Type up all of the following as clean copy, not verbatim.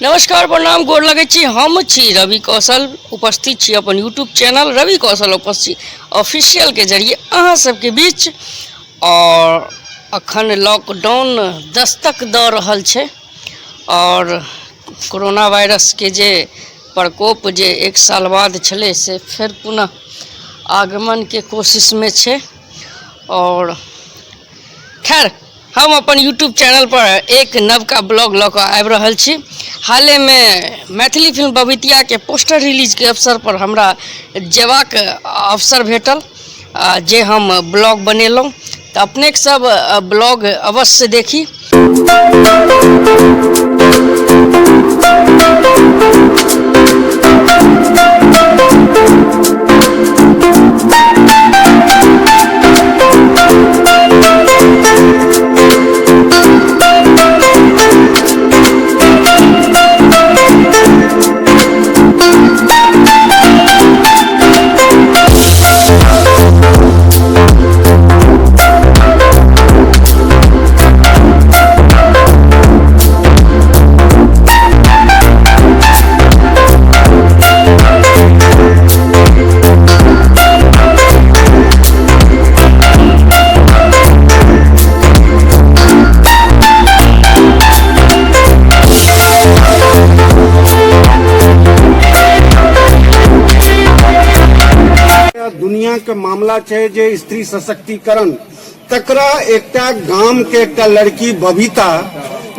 नमस्कार प्रणाम गोर लगे छी। हम छी रवि कौशल, उपस्थित छी अपन यूट्यूब चैनल रवि कौशल उपस्थित ऑफिशियल के जरिए अहाँ सबके बीच। और अखन लॉकडाउन दस्तक दऽ रहल छै और कोरोना वायरस के जे प्रकोप जे एक साल बाद छलै से फिर पुनः आगमन के कोशिश में छै। और खैर हम अपन यूट्यूब चैनल पर एक नवका ब्लॉग लऽ कऽ आबि रहल छी। हाले में मैथिली फिल्म बबितिया के पोस्टर रिलीज के अवसर पर हमरा जेबाक अवसर भेटल, जे हम ब्लॉग बनेलहुँ। तऽ अपने सब ब्लॉग अवश्य देखी। दुनिया के मामला है जे स्त्री सशक्तिकरण तकरा एकटा गाम के एकटा लड़की बबीता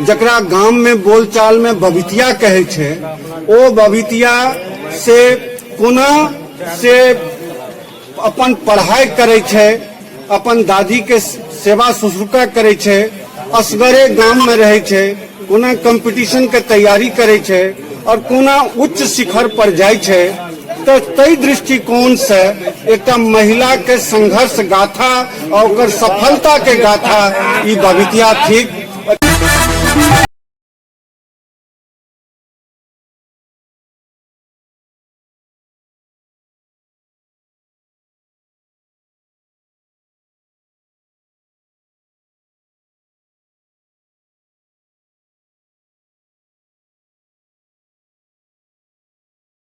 जकरा गाम में बोलचाल में बबितिया कहे छे, ओ बबितिया से कोना से अपन पढ़ाई करे छे, अपन दादी के सेवा शुश्रूषा करे छे, असगरे गाम में रहे छे, कोना कंपटीशन के तैयारी करे छे और कोना उच्च शिखर पर जाय छे। तो तई दृष्टिकोण से एक महिला के संघर्ष गाथा और सफलता के गाथा ई बबितिया थी।